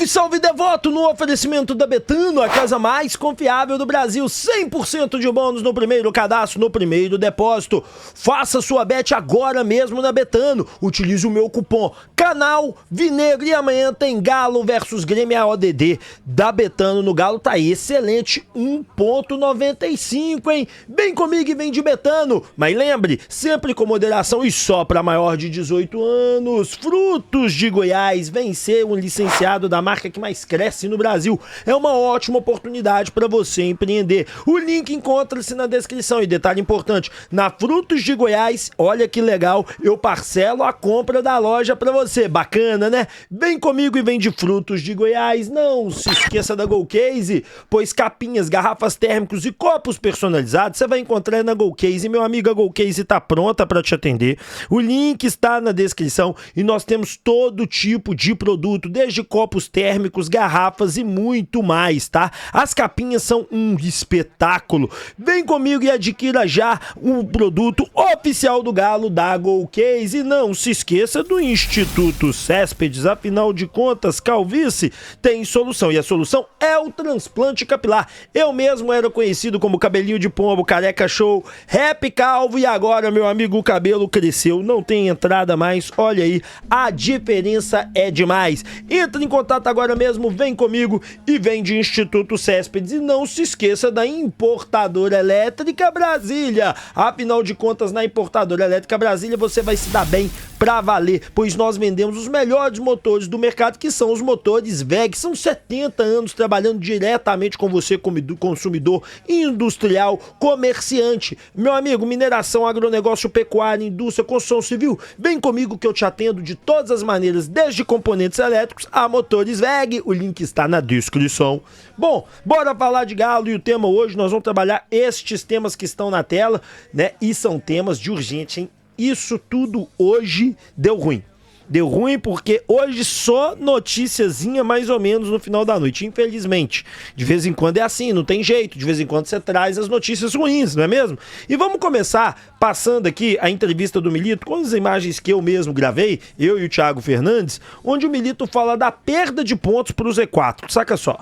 Salve, salve devoto, no oferecimento da Betano, a casa mais confiável do Brasil, 100% de bônus no primeiro cadastro, no primeiro depósito. Faça sua bet agora mesmo na Betano, utilize o meu cupom Canal Vinegro e amanhã tem Galo versus Grêmio AODD da Betano. No Galo tá excelente, 1,95, hein? Vem comigo e vem de Betano, mas lembre, sempre com moderação e só para maior de 18 anos. Frutos de Goiás, vem ser um licenciado da marca que mais cresce no Brasil. É uma ótima oportunidade para você empreender. O link encontra-se na descrição. E detalhe importante, na Frutos de Goiás, olha que legal, eu parcelo a compra da loja para você. Bacana, né? Vem comigo e vem de Frutos de Goiás. Não se esqueça da Golcase, pois capinhas, garrafas térmicos e copos personalizados você vai encontrar na Golcase. Meu amigo, a Golcase tá pronta para te atender. O link está na descrição e nós temos todo tipo de produto, desde copos térmicos, garrafas e muito mais, tá? As capinhas são um espetáculo. Vem comigo e adquira já o produto oficial do Galo da Golcase. E não se esqueça do Instituto Céspedes, afinal de contas, calvície tem solução e a solução é o transplante capilar. Eu mesmo era conhecido como cabelinho de pombo, careca show, rap calvo e agora, meu amigo, o cabelo cresceu, não tem entrada mais, olha aí, a diferença é demais. Entra em contato agora mesmo, vem comigo e vem de Instituto Céspedes e não se esqueça da Importadora Elétrica Brasília. Afinal de contas, na Importadora Elétrica Brasília você vai se dar bem pra valer, pois nós vendemos os melhores motores do mercado, que são os motores WEG. São 70 anos trabalhando diretamente com você, consumidor industrial, comerciante. Meu amigo, mineração, agronegócio, pecuária, indústria, construção civil, vem comigo que eu te atendo de todas as maneiras, desde componentes elétricos a motores WEG. O link está na descrição. Bom, bora falar de Galo e o tema hoje, nós vamos trabalhar estes temas que estão na tela, né? E são temas de urgente, hein? Isso tudo hoje deu ruim. Deu ruim porque hoje só noticiazinha mais ou menos no final da noite, infelizmente. De vez em quando é assim, não tem jeito. De vez em quando você traz as notícias ruins, não é mesmo? E vamos começar passando aqui a entrevista do Milito com as imagens que eu mesmo gravei, eu e o Thiago Fernandes, onde o Milito fala da perda de pontos para o Z4. Saca só.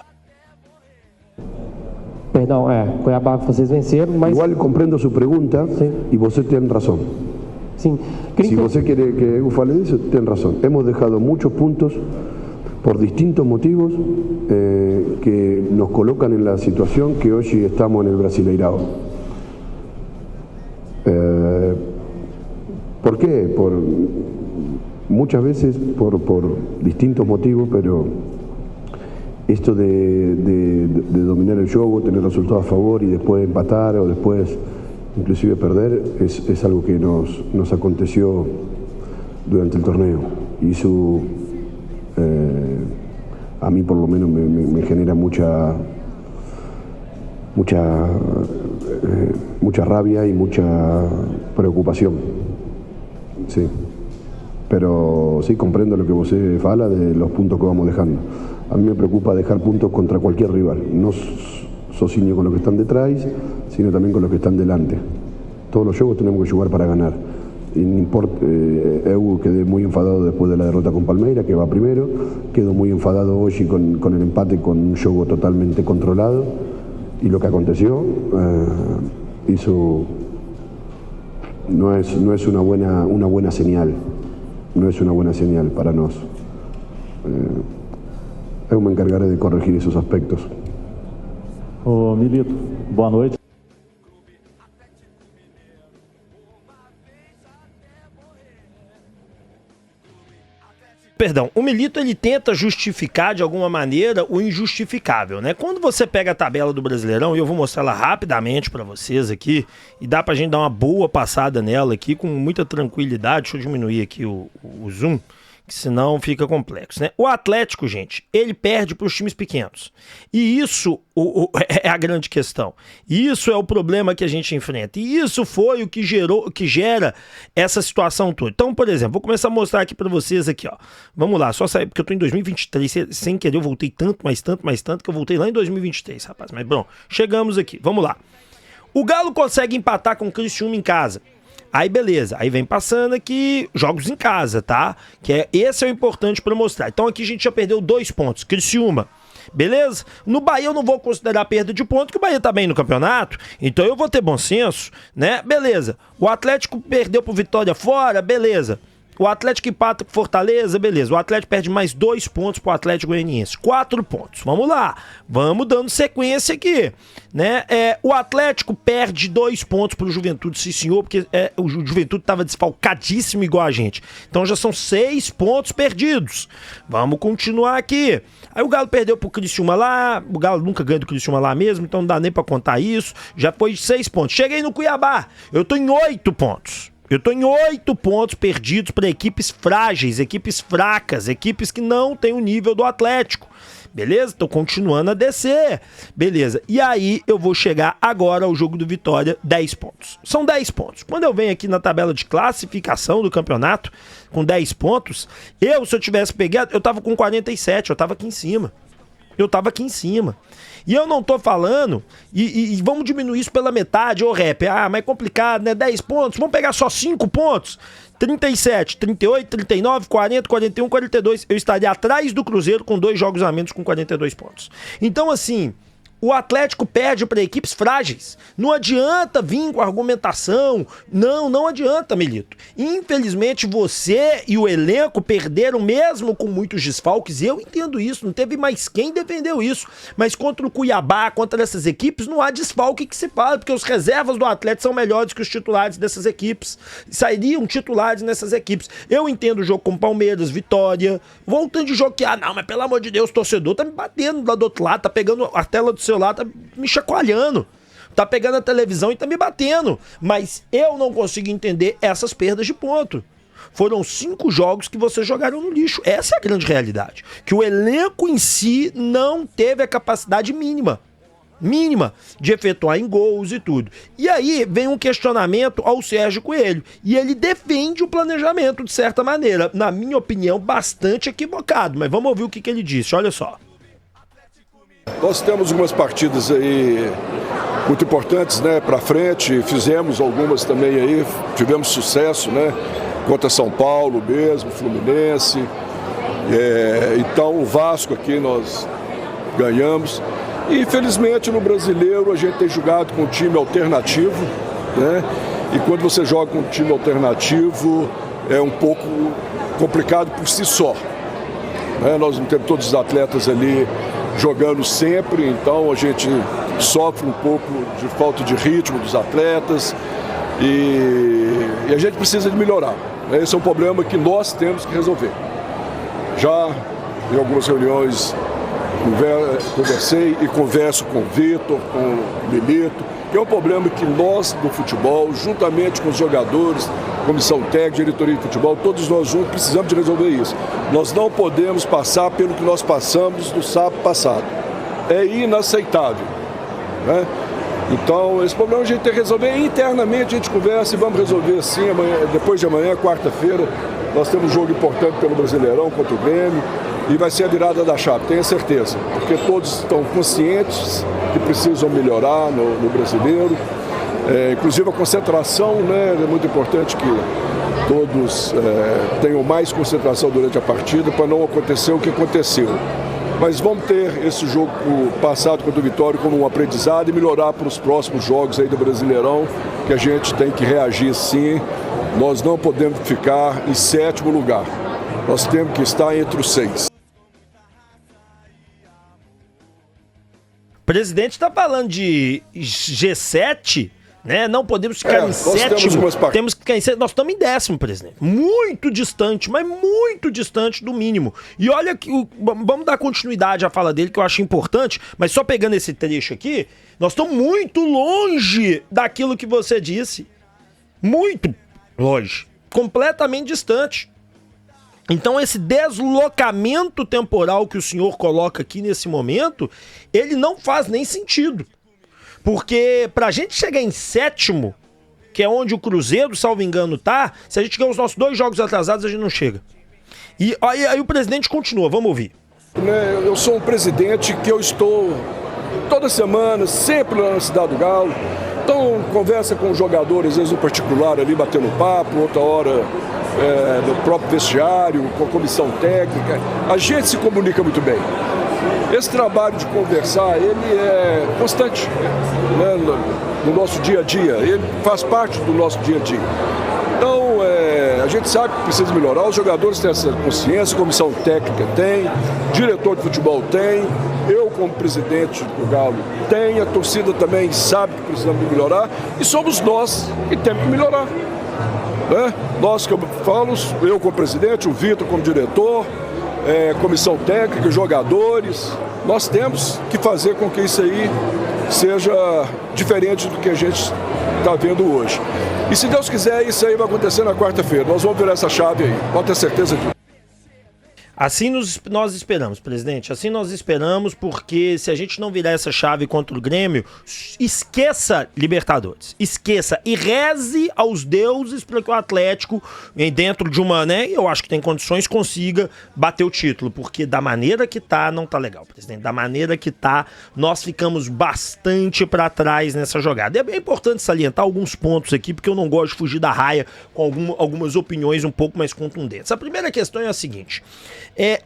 Perdão, Cuiabá vocês venceram, mas... Igual compreendo sua pergunta. Sim. E você tem razão. Sim. Si você quiere que eu fale disso, tem razón. Hemos dejado muchos puntos por distintos motivos que nos colocan en la situación que hoy estamos en el Brasileirao. ¿Por qué? Muchas veces por distintos motivos, pero esto de dominar el juego, tener resultados a favor y después empatar o después inclusive perder, es algo que nos aconteció durante el torneo. Y eso a mí por lo menos me genera mucha rabia y mucha preocupación. Sí. Pero sí comprendo lo que você fala de los puntos que vamos dejando. A mí me preocupa dejar puntos contra cualquier rival, no sozinho con los que están detrás, sino también con los que están delante. Todos los juegos tenemos que jugar para ganar. Y no importa, eu quedé muy enfadado después de la derrota con Palmeiras, que va primero, quedo muy enfadado hoy con el empate, con un juego totalmente controlado, y lo que aconteció no es una buena señal, no es una buena señal para nós. Eu me encargaré de corregir esos aspectos. Ô Milito, boa noite. Perdão, o Milito ele tenta justificar de alguma maneira o injustificável, né? Quando você pega a tabela do Brasileirão, e eu vou mostrar ela rapidamente pra vocês aqui, e dá pra gente dar uma boa passada nela aqui com muita tranquilidade. Deixa eu diminuir aqui o zoom, que senão fica complexo, né? O Atlético, gente, ele perde para os times pequenos. E isso é a grande questão. Isso é o problema que a gente enfrenta. E isso foi o que gera essa situação toda. Então, por exemplo, vou começar a mostrar aqui para vocês aqui, ó. Vamos lá, só sair, porque eu tô em 2023, sem querer eu voltei tanto, que eu voltei lá em 2023, rapaz. Mas, bom, chegamos aqui, vamos lá. O Galo consegue empatar com o Criciúma em casa. Aí beleza, aí vem passando aqui jogos em casa, tá? Esse é o importante pra mostrar. Então aqui a gente já perdeu 2 pontos. Criciúma, beleza? No Bahia eu não vou considerar perda de ponto, porque o Bahia tá bem no campeonato, então eu vou ter bom senso, né? Beleza. O Atlético perdeu pro Vitória fora, beleza. O Atlético empata com Fortaleza, beleza. O Atlético perde mais 2 pontos pro Atlético Goianiense. 4 pontos. Vamos lá. Vamos dando sequência aqui, né? O Atlético perde 2 pontos pro Juventude, sim senhor, porque o Juventude tava desfalcadíssimo igual a gente. Então já são 6 pontos perdidos. Vamos continuar aqui. Aí o Galo perdeu pro Criciúma lá. O Galo nunca ganha do Criciúma lá mesmo, então não dá nem pra contar isso. Já foi de 6 pontos. Cheguei no Cuiabá. Eu tô em 8 pontos. Eu tô em 8 pontos perdidos para equipes frágeis, equipes fracas, equipes que não têm o nível do Atlético. Beleza? Tô continuando a descer. Beleza. E aí eu vou chegar agora ao jogo do Vitória, 10 pontos. São 10 pontos. Quando eu venho aqui na tabela de classificação do campeonato, com 10 pontos, se eu tivesse pegado, eu tava com 47, eu tava aqui em cima. E eu não tô falando, e vamos diminuir isso pela metade, Rap. Mas é complicado, né? 10 pontos, vamos pegar só 5 pontos. 37, 38, 39, 40, 41, 42. Eu estaria atrás do Cruzeiro com 2 jogos a menos com 42 pontos. Então, assim, o Atlético perde para equipes frágeis. Não adianta vir com argumentação. Não adianta, Melito. Infelizmente, você e o elenco perderam mesmo com muitos desfalques. Eu entendo isso. Não teve mais quem defendeu isso. Mas contra o Cuiabá, contra essas equipes, não há desfalque que se fala, porque os reservas do Atlético são melhores que os titulares dessas equipes. Sairiam titulares nessas equipes. Eu entendo o jogo com Palmeiras, Vitória. Voltando de jogo que, mas pelo amor de Deus, o torcedor tá me batendo lá do outro lado, tá pegando a tela do celular, tá me chacoalhando, tá pegando a televisão e tá me batendo, mas eu não consigo entender essas perdas de ponto. Foram 5 jogos que vocês jogaram no lixo, essa é a grande realidade, que o elenco em si não teve a capacidade mínima de efetuar em gols e tudo. E aí vem um questionamento ao Sérgio Coelho, e ele defende o planejamento de certa maneira, na minha opinião, bastante equivocado, mas vamos ouvir o que ele disse, olha só. Nós temos algumas partidas aí muito importantes, né, para frente, fizemos algumas também aí, tivemos sucesso, né, contra São Paulo mesmo, Fluminense, então o Vasco aqui nós ganhamos, e infelizmente no Brasileiro a gente tem jogado com um time alternativo, né, e quando você joga com um time alternativo é um pouco complicado por si só, né, nós não temos todos os atletas ali jogando sempre, então a gente sofre um pouco de falta de ritmo dos atletas e a gente precisa de melhorar. Esse é um problema que nós temos que resolver. Já em algumas reuniões conversei e converso com o Vitor, com o Milito, que é um problema que nós do futebol, juntamente com os jogadores, comissão técnica, diretoria de futebol, todos nós juntos precisamos de resolver isso. Nós não podemos passar pelo que nós passamos no sábado passado. É inaceitável, né? Então, esse problema a gente tem que resolver internamente, a gente conversa e vamos resolver sim, amanhã, depois de amanhã, quarta-feira, nós temos um jogo importante pelo Brasileirão contra o Grêmio e vai ser a virada da chave, tenha certeza, porque todos estão conscientes que precisam melhorar no brasileiro. Inclusive a concentração, né, é muito importante que todos tenham mais concentração durante a partida para não acontecer o que aconteceu. Mas vamos ter esse jogo passado contra o Vitória como um aprendizado e melhorar para os próximos jogos aí do Brasileirão, que a gente tem que reagir sim. Nós não podemos ficar em 7º lugar. Nós temos que estar entre os 6. O presidente está falando de G7, né? Não podemos ficar em 7º, temos que ficar em 7º. Nós estamos em 10º, presidente. Muito distante, mas muito distante do mínimo. E olha que vamos dar continuidade à fala dele, que eu acho importante, mas só pegando esse trecho aqui, nós estamos muito longe daquilo que você disse. Muito longe. Completamente distante. Então esse deslocamento temporal que o senhor coloca aqui nesse momento, ele não faz nem sentido. Porque pra gente chegar em 7º, que é onde o Cruzeiro, salvo engano, tá, se a gente ganhar os nossos 2 jogos atrasados, a gente não chega. E aí o presidente continua, vamos ouvir. Eu sou um presidente que eu estou toda semana, sempre lá na Cidade do Galo, Então, conversa com os jogadores, às vezes no particular ali, batendo papo, outra hora no próprio vestiário, com a comissão técnica. A gente se comunica muito bem. Esse trabalho de conversar, ele é constante, né, no nosso dia a dia, ele faz parte do nosso dia a dia. Então, a gente sabe que precisa melhorar, os jogadores têm essa consciência, a comissão técnica tem, diretor de futebol tem, eu como presidente do Galo tenho, a torcida também sabe que precisamos melhorar e somos nós que temos que melhorar. Né? Nós, que eu falo, eu como presidente, o Vitor como diretor, comissão técnica, jogadores, nós temos que fazer com que isso aí seja diferente do que a gente está vendo hoje. E se Deus quiser, isso aí vai acontecer na quarta-feira. Nós vamos virar essa chave aí, pode ter certeza disso. Assim nós esperamos, presidente. Assim nós esperamos, porque se a gente não virar essa chave contra o Grêmio, esqueça Libertadores. Esqueça e reze aos deuses para que o Atlético, dentro de uma, né, eu acho que tem condições, consiga bater o título. Porque da maneira que tá, não tá legal, presidente. Da maneira que tá, nós ficamos bastante para trás nessa jogada. É importante salientar alguns pontos aqui, porque eu não gosto de fugir da raia com algumas opiniões um pouco mais contundentes. A primeira questão é a seguinte: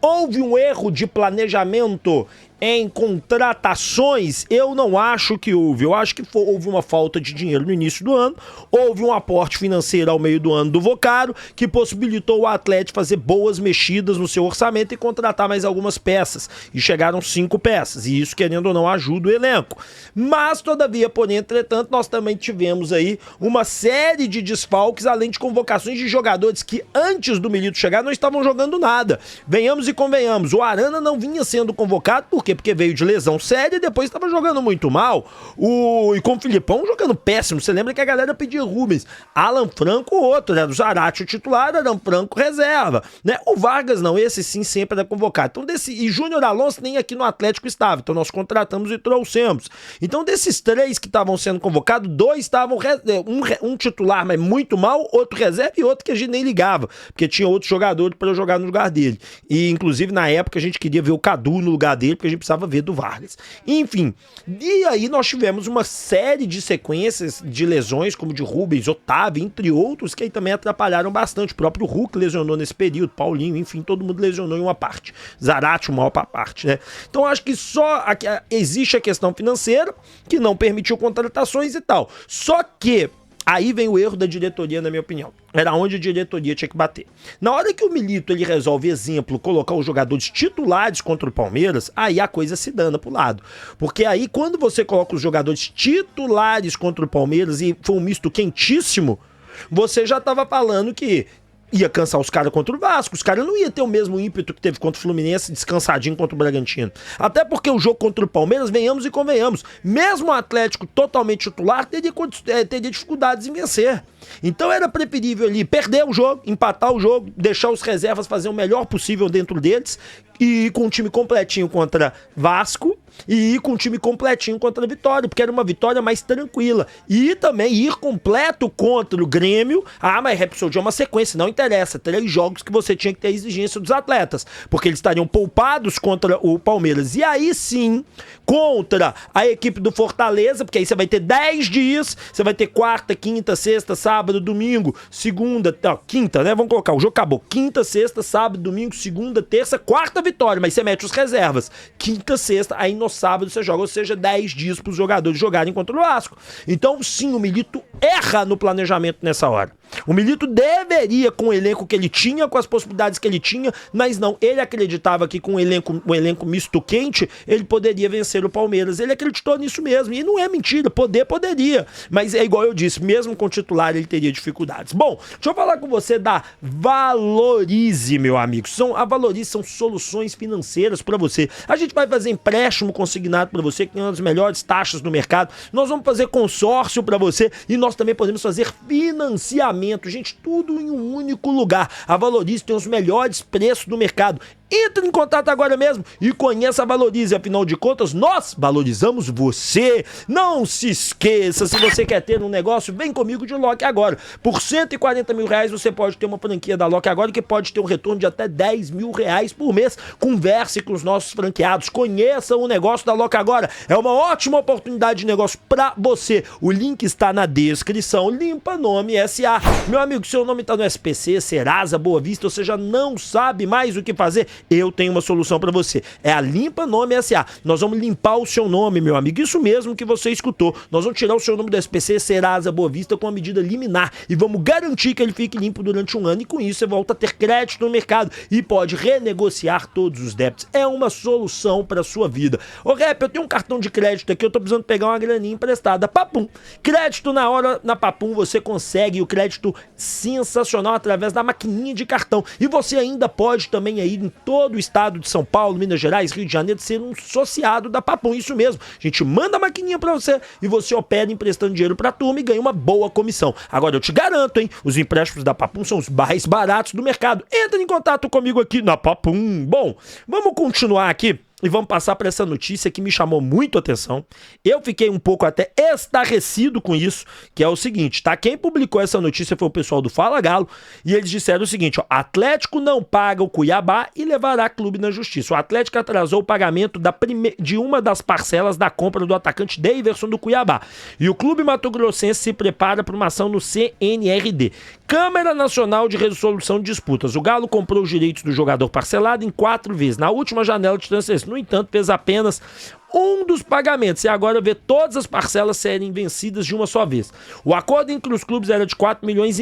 houve um erro de planejamento em contratações? Eu não acho que houve. Eu acho que houve uma falta de dinheiro no início do ano, houve um aporte financeiro ao meio do ano do Vocaro, que possibilitou o Atlético fazer boas mexidas no seu orçamento e contratar mais algumas peças. E chegaram 5 peças, e isso, querendo ou não, ajuda o elenco. Mas, todavia, porém, entretanto, nós também tivemos aí uma série de desfalques, além de convocações de jogadores que antes do Milito chegar não estavam jogando nada. Venhamos e convenhamos, o Arana não vinha sendo convocado, por quê? Porque veio de lesão séria e depois estava jogando muito mal. E com o Filipão jogando péssimo. Você lembra que a galera pedia Rubens. Alan Franco, outro, né? Do Zarate, o titular, Alan Franco, reserva. Né? O Vargas não, esse sim sempre era convocado. Então, e Júnior Alonso nem aqui no Atlético estava. Então nós contratamos e trouxemos. Então, desses 3 que estavam sendo convocados, 2 estavam, um titular, mas muito mal, outro reserva e outro que a gente nem ligava. Porque tinha outro jogador para jogar no lugar dele. E, inclusive, na época, a gente queria ver o Cadu no lugar dele, porque a gente precisava ver do Vargas. Enfim, e aí nós tivemos uma série de sequências de lesões, como de Rubens, Otávio, entre outros, que aí também atrapalharam bastante. O próprio Hulk lesionou nesse período, Paulinho, enfim, todo mundo lesionou em uma parte. Zarate, uma maior parte, né? Então acho que só existe a questão financeira, que não permitiu contratações e tal. Só que aí vem o erro da diretoria, na minha opinião. Era onde a diretoria tinha que bater. Na hora que o Milito ele resolve, exemplo, colocar os jogadores titulares contra o Palmeiras, aí a coisa se dana pro lado. Porque aí, quando você coloca os jogadores titulares contra o Palmeiras e foi um misto quentíssimo, você já tava falando que ia cansar os caras contra o Vasco. Os caras não iam ter o mesmo ímpeto que teve contra o Fluminense, descansadinho contra o Bragantino. Até porque o jogo contra o Palmeiras, venhamos e convenhamos, mesmo o Atlético totalmente titular, teria dificuldades em vencer. Então era preferível ali perder o jogo, empatar o jogo, deixar os reservas fazer o melhor possível dentro deles, e ir com o time completinho contra Vasco e ir com o time completinho contra a Vitória, porque era uma vitória mais tranquila. E também ir completo contra o Grêmio. Mas Repsol é uma sequência, não interessa. 3 jogos que você tinha que ter a exigência dos atletas, porque eles estariam poupados contra o Palmeiras. E aí sim, contra a equipe do Fortaleza, porque aí você vai ter 10 dias, você vai ter quarta, quinta, sexta, sábado, domingo, segunda, quinta, né? Vamos colocar, o jogo acabou. Quinta, sexta, sábado, domingo, segunda, terça, quarta vitória, mas você mete os reservas. Quinta, sexta, aí no sábado você joga, ou seja, 10 dias para os jogadores jogarem contra o Vasco. Então, sim, o Milito erra no planejamento nessa hora. O Milito deveria, com o elenco que ele tinha, com as possibilidades que ele tinha, mas não, ele acreditava que com um elenco misto quente, ele poderia vencer o Palmeiras. Ele acreditou nisso mesmo, e não é mentira, poderia, mas é igual eu disse, mesmo com o titular ele teria dificuldades. Bom, deixa eu falar com você da Valorize, meu amigo. A Valorize são soluções financeiras para você. A gente vai fazer empréstimo consignado para você, que tem uma das melhores taxas no mercado. Nós vamos fazer consórcio para você e nós também podemos fazer financiamento. Gente, tudo em um único lugar. A Valorize tem os melhores preços do mercado. Entre em contato agora mesmo e conheça a Valorize. Afinal de contas, nós valorizamos você. Não se esqueça, se você quer ter um negócio, vem comigo de Lock agora. Por R$140 mil você pode ter uma franquia da Lock agora que pode ter um retorno de até R$10 mil por mês. Converse com os nossos franqueados, conheça o negócio da Lock agora. É uma ótima oportunidade de negócio pra você. O link está na descrição. Limpa Nome SA. Meu amigo, seu nome tá no SPC, Serasa, Boa Vista, ou seja, não sabe mais o que fazer? Eu tenho uma solução pra você. É a Limpa Nome SA. Nós vamos limpar o seu nome, meu amigo. Isso mesmo que você escutou. Nós vamos tirar o seu nome do SPC, Serasa, Boa Vista com a medida liminar e vamos garantir que ele fique limpo durante um ano e com isso você volta a ter crédito no mercado e pode renegociar todos os débitos. É uma solução para sua vida. Ô Rap, eu tenho um cartão de crédito aqui, eu tô precisando pegar uma graninha emprestada. Papum. Crédito na hora, na Papum você consegue o crédito sensacional através da maquininha de cartão. E você ainda pode também aí em todo o estado de São Paulo, Minas Gerais, Rio de Janeiro ser um associado da Papum. Isso mesmo. A gente manda a maquininha para você e você opera emprestando dinheiro pra turma e ganha uma boa comissão. Agora eu te garanto, hein, os empréstimos da Papum são os mais baratos do mercado. Entre em contato comigo aqui na Papum. Bom, vamos continuar aqui e vamos passar para essa notícia que me chamou muito a atenção. Eu fiquei um pouco até estarrecido com isso, que é o seguinte, tá? Quem publicou essa notícia foi o pessoal do Fala Galo e eles disseram o seguinte, ó, Atlético não paga o Cuiabá e levará clube na justiça. O Atlético atrasou o pagamento de uma das parcelas da compra do atacante Daverson do Cuiabá. E o clube mato-grossense se prepara para uma ação no CNRD. Câmara Nacional de Resolução de Disputas. O Galo comprou os direitos do jogador parcelado em 4 vezes, na última janela de transferência. No entanto, fez apenas um dos pagamentos e agora vê todas as parcelas serem vencidas de uma só vez. O acordo entre os clubes era de 4,5 milhões,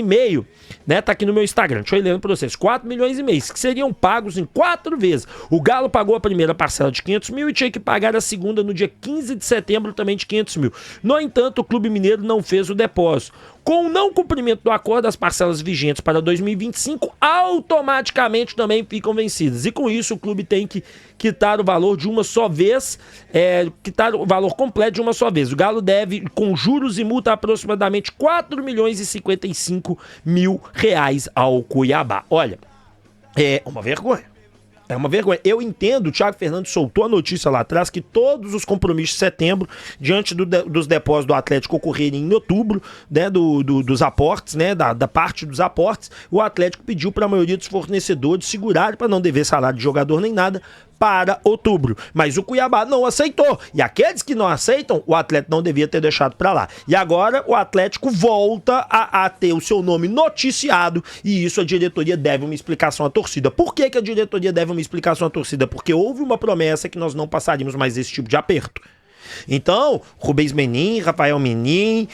né? Tá aqui no meu Instagram, deixa eu ler para vocês. 4,5 milhões, que seriam pagos em 4 vezes. O Galo pagou a primeira parcela de 500 mil e tinha que pagar a segunda no dia 15 de setembro também de 500 mil. No entanto, o Clube Mineiro não fez o depósito. Com o não cumprimento do acordo, as parcelas vigentes para 2025 automaticamente também ficam vencidas. E com isso, o clube tem que quitar o valor de uma só vez, quitar o valor completo de uma só vez. O Galo deve, com juros e multa, aproximadamente 4 milhões e 55 mil reais ao Cuiabá. Olha, é uma vergonha. É uma vergonha. Eu entendo, o Thiago Fernandes soltou a notícia lá atrás que todos os compromissos de setembro, diante dos depósitos do Atlético ocorrerem em outubro, né, dos aportes, né, da parte dos aportes, o Atlético pediu para a maioria dos fornecedores segurarem para não dever salário de jogador nem nada para outubro. Mas o Cuiabá não aceitou. E aqueles que não aceitam, o Atlético não devia ter deixado para lá. E agora o Atlético volta a ter o seu nome noticiado e isso a diretoria deve uma explicação à torcida. Por que a diretoria deve uma explicação à torcida? Porque houve uma promessa que nós não passaríamos mais esse tipo de aperto. Então, Rubens Menin, Rafael Menin,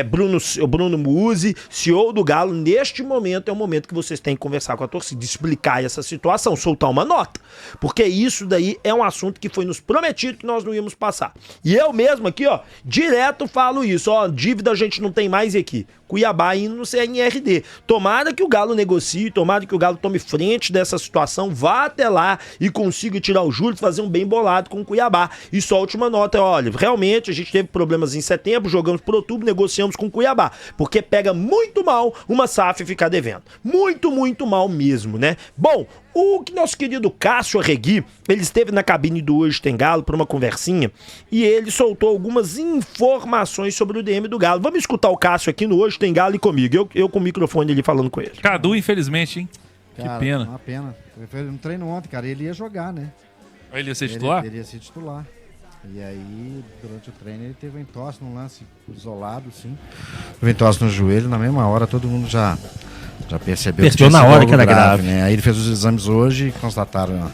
Bruno Musi, CEO do Galo, neste momento é o momento que vocês têm que conversar com a torcida, explicar essa situação, soltar uma nota, porque isso daí é um assunto que foi nos prometido que nós não íamos passar. E eu mesmo aqui, ó, direto falo isso, ó, dívida a gente não tem mais aqui. Cuiabá indo no CNRD. Tomara que o Galo negocie, tomara que o Galo tome frente dessa situação, vá até lá e consiga tirar os juros, fazer um bem bolado com o Cuiabá. E só a última nota, olha, realmente a gente teve problemas em setembro, jogamos por outubro, negociamos com o Cuiabá, porque pega muito mal uma SAF ficar devendo. Muito, muito mal mesmo, né? Bom, o que nosso querido Cássio Arregui, ele esteve na cabine do Hoje Tem Galo para uma conversinha e ele soltou algumas informações sobre o DM do Galo. Vamos escutar o Cássio aqui no Hoje Tem Galo e comigo. Eu com o microfone ali falando com ele. Cadu, infelizmente, hein? Cara, que pena. Uma pena. Ele fez um treino ontem, cara. Ele ia jogar, né? Ele ia ser titular? Ele ia ser titular. E aí, durante o treino, ele teve um entorse num lance isolado, assim. Teve um entorse no joelho, na mesma hora todo mundo já percebeu. Percebeu na hora que era grave. Né? Aí ele fez os exames hoje e constataram.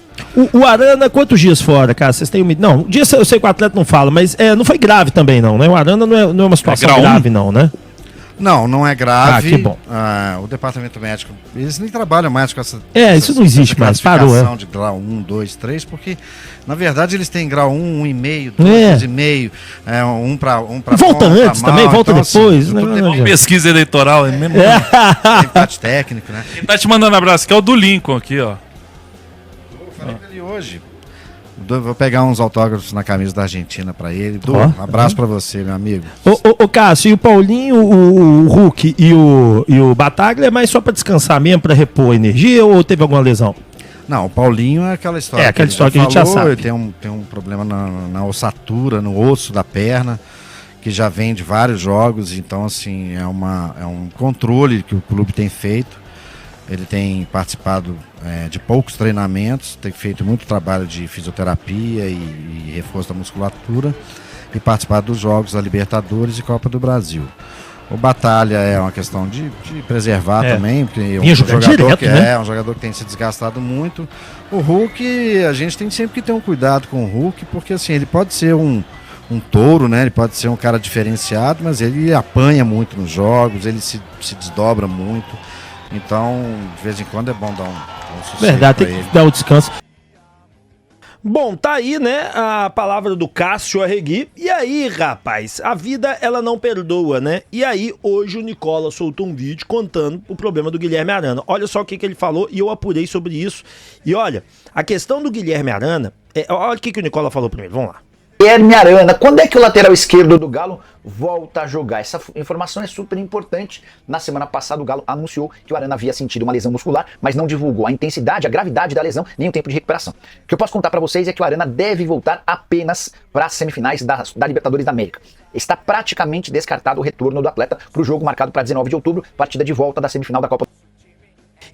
O Arana, quantos dias fora, cara? Vocês têm não, um dia eu sei que o atleta não fala, mas não foi grave também, não, né? O Arana não é uma situação grave, não, né? Não é grave. Ah, que bom. O departamento médico, eles nem trabalham mais com essa. Isso não existe mais, parou. De grau 1, 2, 3, porque na verdade eles têm grau 1, 1,5, 2,5, um pra volta bom, antes pra também, mal. volta Então, depois. Assim, uma pesquisa eleitoral, é mesmo? empate técnico, né? Quem tá te mandando abraço aqui é o do Lincoln aqui, ó. Eu falei pra ele hoje. Vou pegar uns autógrafos na camisa da Argentina pra ele. Abraço pra você, meu amigo. Ô Cássio, e o Paulinho, o Hulk e o Bataglia é mais só pra descansar mesmo, pra repor energia ou teve alguma lesão? Não, o Paulinho é aquela história. É aquela história que a gente já sabe. Ele tem um problema na ossatura, no osso da perna, que já vem de vários jogos. Então, assim, é um controle que o clube tem feito. Ele tem participado de poucos treinamentos, tem feito muito trabalho de fisioterapia e reforço da musculatura e participado dos jogos da Libertadores e Copa do Brasil. O Batalha é uma questão de preservar também, porque é um jogador que tem se desgastado muito. O Hulk, a gente tem sempre que ter um cuidado com o Hulk, porque assim, ele pode ser um touro, né? Ele pode ser um cara diferenciado, mas ele apanha muito nos jogos, ele se desdobra muito. Então, de vez em quando é bom dar um sossego. Verdade, tem que dar o descanso. Bom, tá aí, né, a palavra do Cássio Arregui. E aí, rapaz, a vida, ela não perdoa, né? E aí, hoje o Nicola soltou um vídeo contando o problema do Guilherme Arana. Olha só o que ele falou e eu apurei sobre isso. E olha, a questão do Guilherme Arana, olha o que o Nicola falou primeiro, vamos lá. Guilherme Arana, quando é que o lateral esquerdo do Galo volta a jogar? Essa informação é super importante. Na semana passada o Galo anunciou que o Arana havia sentido uma lesão muscular, mas não divulgou a intensidade, a gravidade da lesão, nem o tempo de recuperação. O que eu posso contar para vocês é que o Arana deve voltar apenas para as semifinais da Libertadores da América. Está praticamente descartado o retorno do atleta para o jogo marcado para 19 de outubro, partida de volta da semifinal da Copa.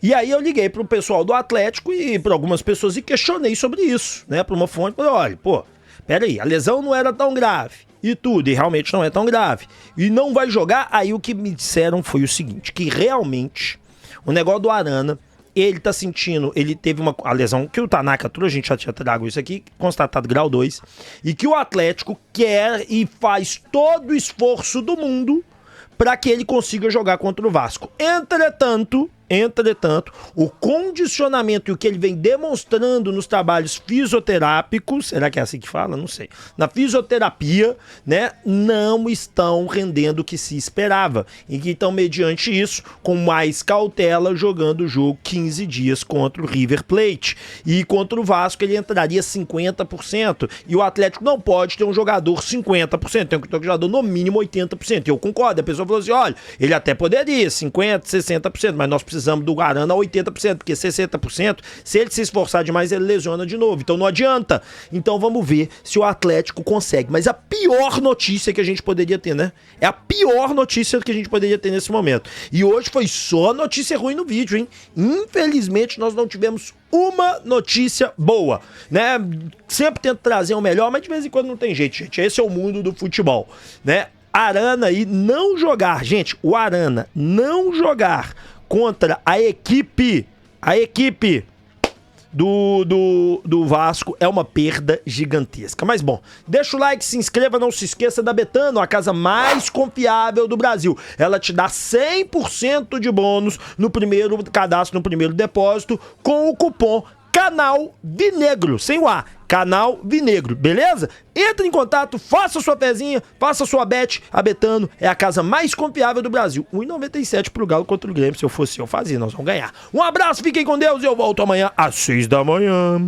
E aí eu liguei pro pessoal do Atlético e para algumas pessoas e questionei sobre isso, né, para uma fonte, falei, olha, pô, peraí, a lesão não era tão grave e tudo, e realmente não é tão grave. E não vai jogar, aí o que me disseram foi o seguinte, que realmente o negócio do Arana, ele tá sentindo, ele teve a lesão que o Tanaka trouxe, a gente já tinha trago isso aqui, constatado grau 2, e que o Atlético quer e faz todo o esforço do mundo para que ele consiga jogar contra o Vasco. Entretanto, o condicionamento e o que ele vem demonstrando nos trabalhos fisioterápicos, será que é assim que fala? Não sei. Na fisioterapia, né, não estão rendendo o que se esperava. E que estão, mediante isso, com mais cautela, jogando o jogo 15 dias contra o River Plate. E contra o Vasco ele entraria 50%. E o Atlético não pode ter um jogador 50%, tem que ter um jogador no mínimo 80%. E eu concordo, a pessoa falou assim, olha, ele até poderia 50%, 60%, mas nós precisamos do Arana a 80%, porque 60%, se ele se esforçar demais, ele lesiona de novo. Então não adianta. Então vamos ver se o Atlético consegue. Mas a pior notícia que a gente poderia ter, né? É a pior notícia que a gente poderia ter nesse momento. E hoje foi só notícia ruim no vídeo, hein? Infelizmente, nós não tivemos uma notícia boa, né? Sempre tento trazer o melhor, mas de vez em quando não tem jeito, gente. Esse é o mundo do futebol, né? Arana aí não jogar, gente, o Arana não jogar contra a equipe do Vasco é uma perda gigantesca. Mas bom, deixa o like, se inscreva, não se esqueça da Betano, a casa mais confiável do Brasil. Ela te dá 100% de bônus no primeiro cadastro, no primeiro depósito, com o cupom Canal Vinegro, sem o A, Canal Vinegro, beleza? Entre em contato, faça sua pezinha, faça sua bet. A Betano é a casa mais confiável do Brasil. 1,97 pro Galo contra o Grêmio. Se eu fosse eu fazia, nós vamos ganhar. Um abraço, fiquem com Deus e eu volto amanhã às 6 da manhã.